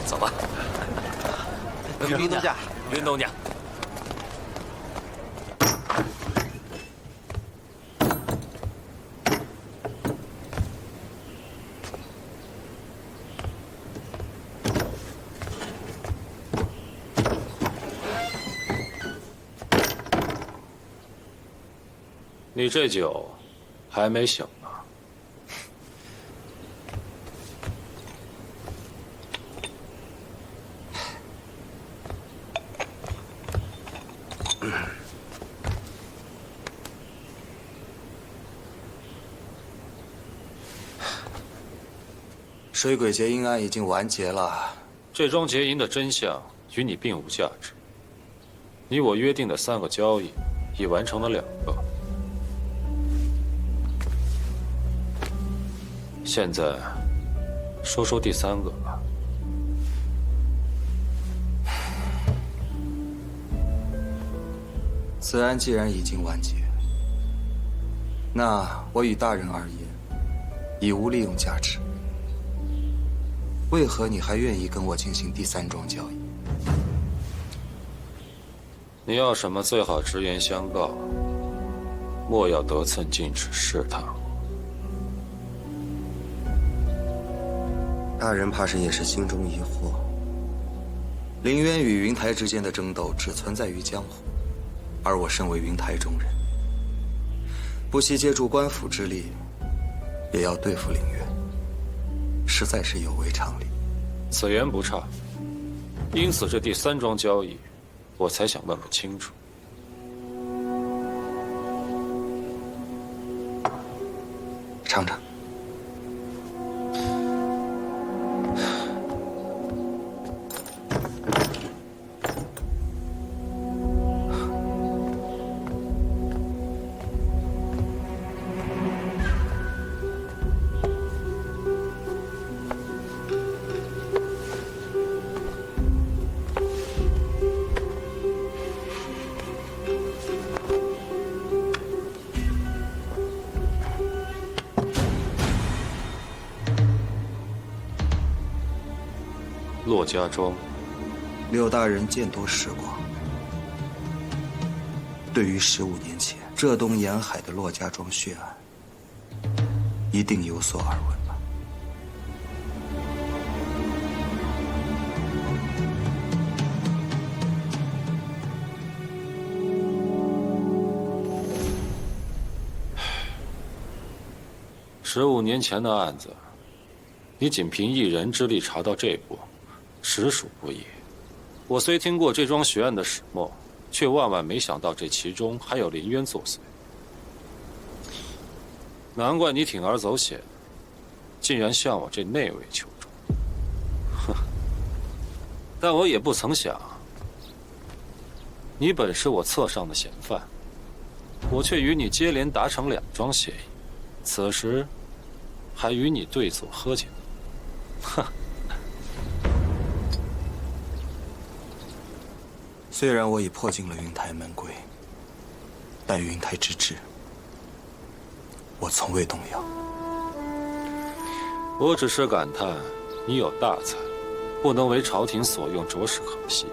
走吧。云东家，云东家。你这酒还没醒呢。水鬼结阴案已经完结了。这桩结银的真相与你并无价值。你我约定的3个交易，已完成了2个。现在，说说第3个吧。此案既然已经完结，那我与大人而言，已无利用价值。为何你还愿意跟我进行第3桩交易？你要什么最好直言相告，莫要得寸进尺试探我。大人怕是也是心中疑惑。凌渊与云台之间的争斗只存在于江湖，而我身为云台中人，不惜借助官府之力，也要对付凌渊，实在是有违常理。此言不差，因此这第3桩交易，我才想问个清楚。尝尝。骆家庄，六大人见多识广，对于15年前浙东沿海的骆家庄血案，一定有所耳闻吧？ 15年前的案子，你仅凭一人之力查到这步，实属不易。我虽听过这桩血案的始末，却万万没想到这其中还有林渊作祟。难怪你铤而走险，竟然向我这内卫求助。哼！但我也不曾想，你本是我册上的嫌犯，我却与你接连达成2桩协议，此时还与你对坐喝酒。哼！虽然我已破尽了云台门规，但云台之志，我从未动摇。我只是感叹，你有大才，不能为朝廷所用，着实可惜。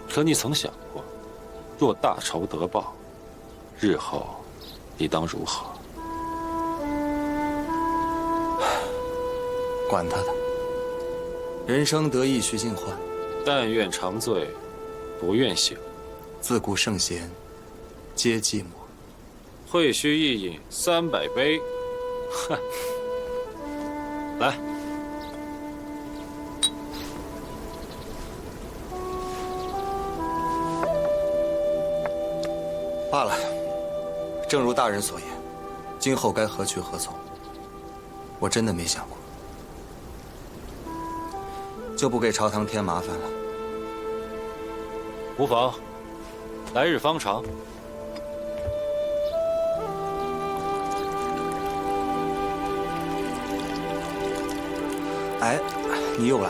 可你曾想过，若大仇得报，日后你当如何？管他的，人生得意须尽欢。但愿长醉，不愿醒。自古圣贤，皆寂寞。会须一饮300杯。哼！来。罢了，正如大人所言，今后该何去何从，我真的没想过，就不给朝堂添麻烦了。无妨，来日方长。哎，你又来。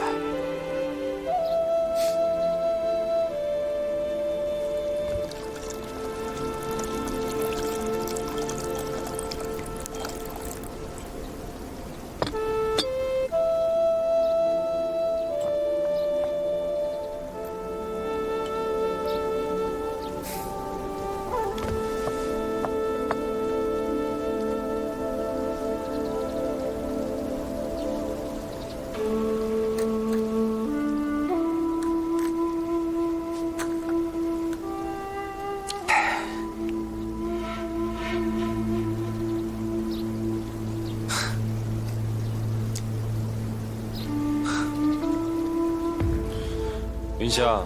云香，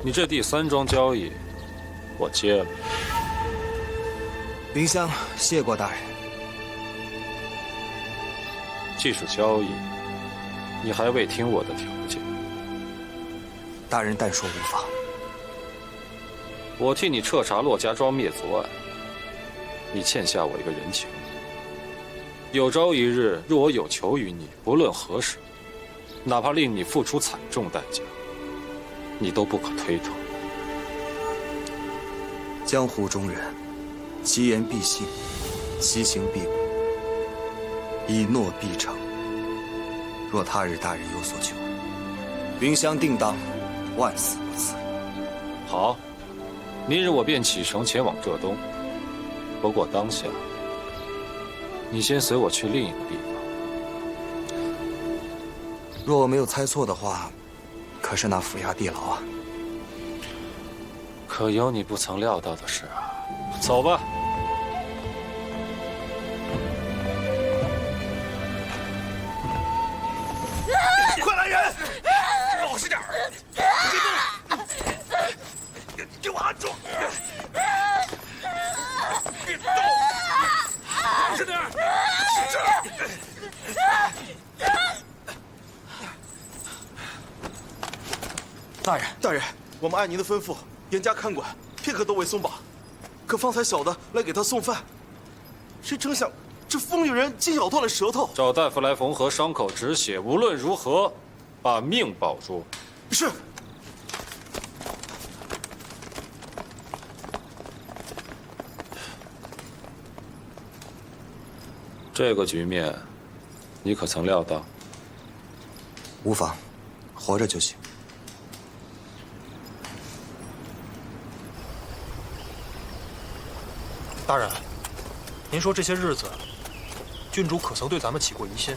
你这第3桩交易，我接了。云香，谢过大人。既是交易，你还未听我的条件。大人但说无妨。我替你彻查骆家庄灭族案，你欠下我一个人情。有朝一日，若我有求于你，不论何时，哪怕令你付出惨重代价，你都不可推脱。江湖中人，其言必信，其行必果，以诺必诚。若他日大人有所求，云香定当万死不辞。好，明日我便启程前往浙东。不过当下，你先随我去另一个地方。若我没有猜错的话，可是那府衙地牢啊。可有你不曾料到的事啊！走吧。快来人！老实点儿，别动！给我按住！别动！老实点儿！大人，我们按您的吩咐，严加看管，片刻都未松绑。可方才小的来给他送饭，谁成想这风雨人竟咬断了舌头。找大夫来缝合伤口止血，无论如何，把命保住。是。这个局面，你可曾料到？无妨，活着就行。大人，您说这些日子，郡主可曾对咱们起过疑心？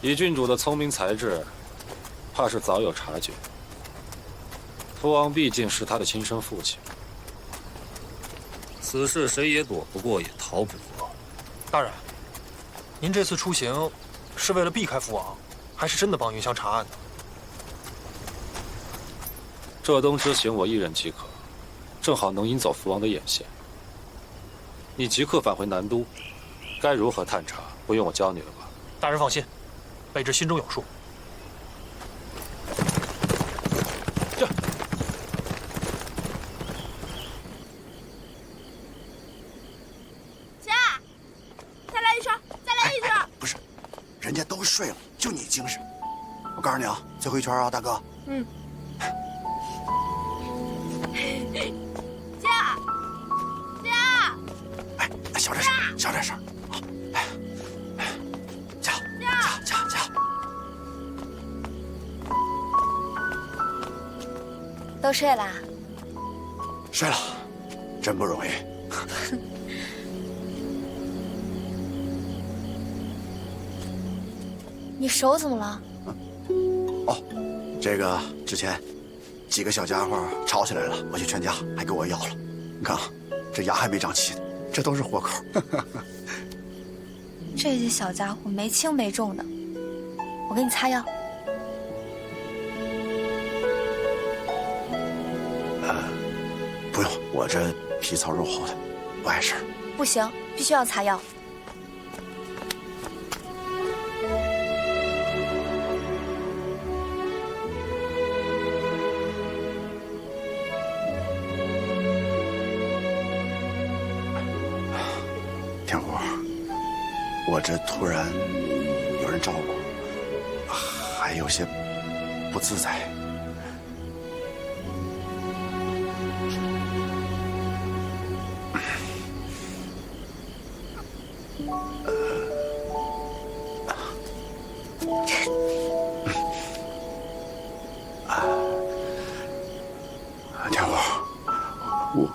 以郡主的聪明才智，怕是早有察觉。父王毕竟是他的亲生父亲，此事谁也躲不过，也逃不过。大人，您这次出行是为了避开父王，还是真的帮云香查案呢？浙东之行我一人即可，正好能引走父王的眼线。你即刻返回南都，该如何探查，不用我教你了吧？大人放心，卑职心中有数。这。姐，再来一圈，再来一圈。不是，人家都睡了，就你精神。我告诉你啊，最后一圈啊，大哥。嗯。姐，姐，哎，小点声，小点声。哎，加加。都睡啦？睡了，真不容易。你手怎么了？哦，这个之前几个小家伙吵起来了，我去劝架，还给我药了。你看啊，这牙还没长齐呢，这都是活口。这些小家伙没轻没重的，我给你擦药。不用，我这皮糙肉厚的，不碍事。不行，必须要擦药。天虎，我这突然有人照顾，还有些不自在。天虎，我。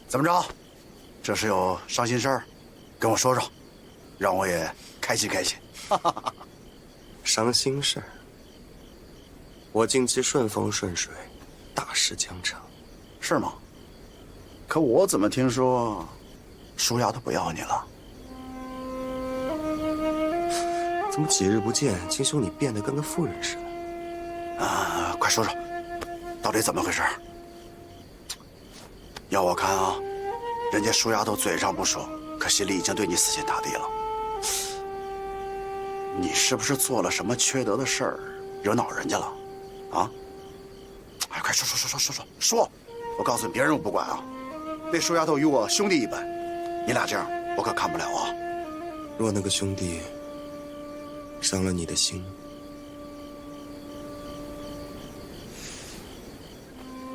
怎么着？这是有伤心事儿，跟我说说，让我也开心开心。伤心事儿？我近期顺风顺水，大事将成。是吗？可我怎么听说，舒雅都不要你了？怎么几日不见，金兄你变得跟个妇人似的？啊，快说说，到底怎么回事？要我看啊，人家舒丫头嘴上不说，可心里已经对你死心塌地了。你是不是做了什么缺德的事儿，惹恼人家了？啊？哎，快说！我告诉你，别人我不管啊。那舒丫头与我兄弟一般，你俩这样我可看不了啊。若那个兄弟伤了你的心，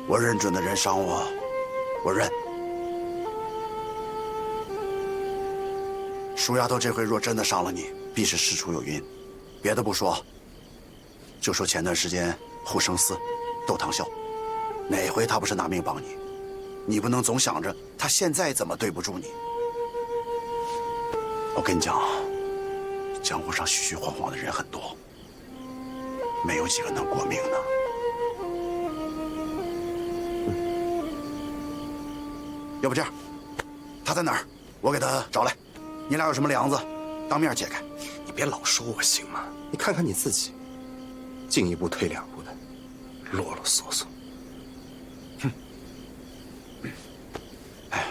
我认准的人伤我，我认。舒丫头这回若真的伤了你，必是事出有因。别的不说，就说前段时间护生寺斗唐啸，哪回他不是拿命帮你？你不能总想着他现在怎么对不住你。我跟你讲，江湖上虚虚晃晃的人很多，没有几个能过命的。要不这样，他在哪儿？我给他找来。你俩有什么梁子，当面解开。你别老说我行吗？你看看你自己，进一步退两步的，啰啰嗦嗦。哼。哎，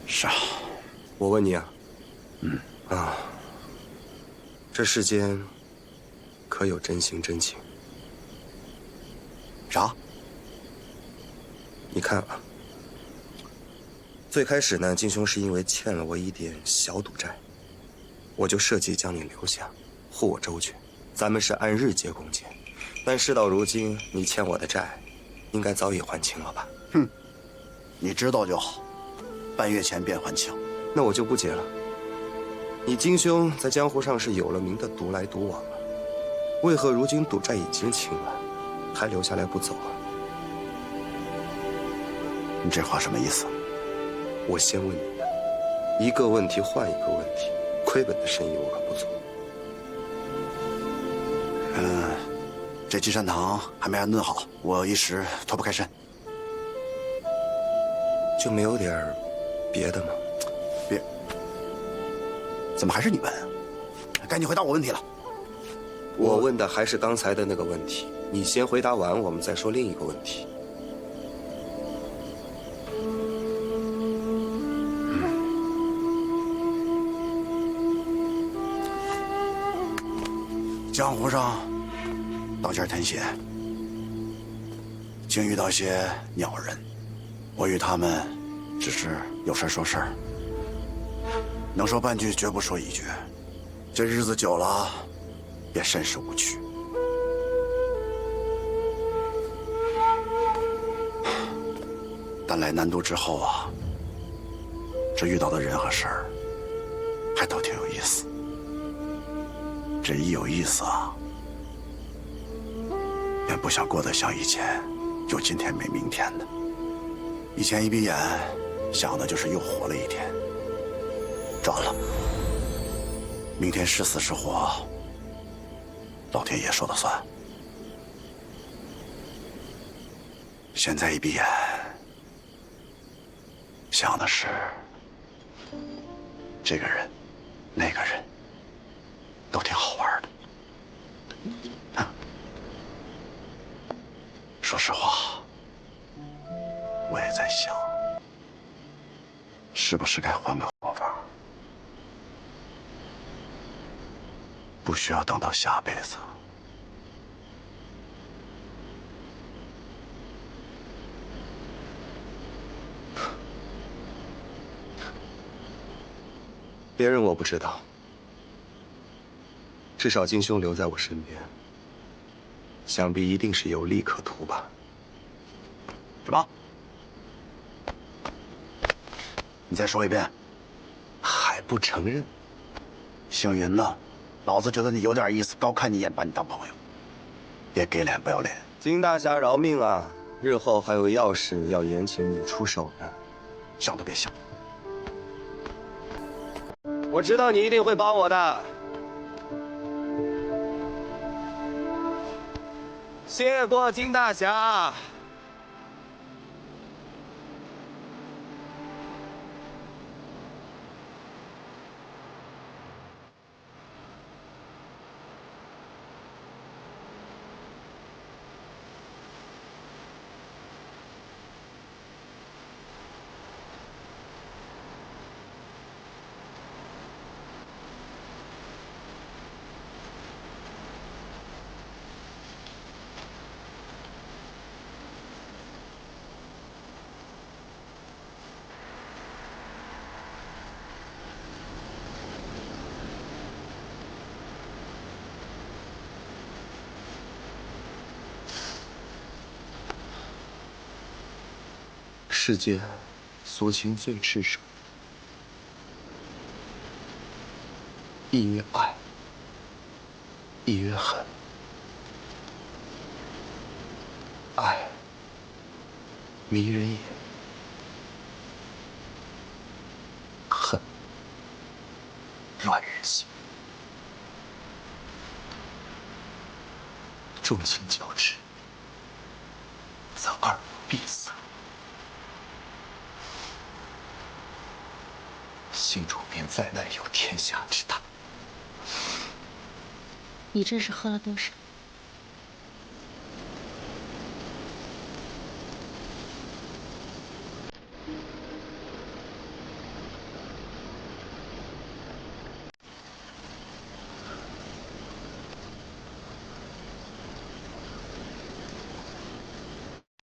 是啊。我问你啊，这世间可有真心真情？啥？你看啊。最开始呢，金兄是因为欠了我一点小赌债，我就设计将你留下，护我周全。咱们是按日结工钱，但事到如今，你欠我的债，应该早已还清了吧？哼，你知道就好，半月前便还清。那我就不结了。你金兄在江湖上是有了名的独来独往了，为何如今赌债已经清了，还留下来不走啊？你这话什么意思？我先问你，一个问题换一个问题，亏本的生意我可不做。这积善堂还没安顿好，我一时脱不开身。就没有点别的吗？别，怎么还是你问？赶紧回答我问题了。我问的还是刚才的那个问题，你先回答完，我们再说另一个问题。江湖上刀尖舔血，竟遇到些鸟人，我与他们只是有事说事儿，能说半句绝不说一句。这日子久了，便甚是无趣。但来南都之后啊，这遇到的人和事儿还都挺有意思。这一有意思啊，便不想过得像以前有今天没明天的。以前一闭眼想的就是又活了一天，转了，明天是死是活，老天爷说了算。现在一闭眼，想的是这个人，那个人，都挺好玩的。说实话，我也在想，是不是该换个活法，不需要等到下辈子。别人我不知道，至少金兄留在我身边，想必一定是有利可图吧？什么？你再说一遍。还不承认？星云呢？老子觉得你有点意思，高看你一眼，把你当朋友。别给脸不要脸。金大侠饶命啊！日后还有要事要严请你出手呢。想都别想。我知道你一定会帮我的。谢过金大侠。世间所情最赤诚，一曰爱，一曰恨。爱，迷人也；恨，乱人心。重情交织，则二无闭塞。心中便再难有天下之大。你这是喝了多少？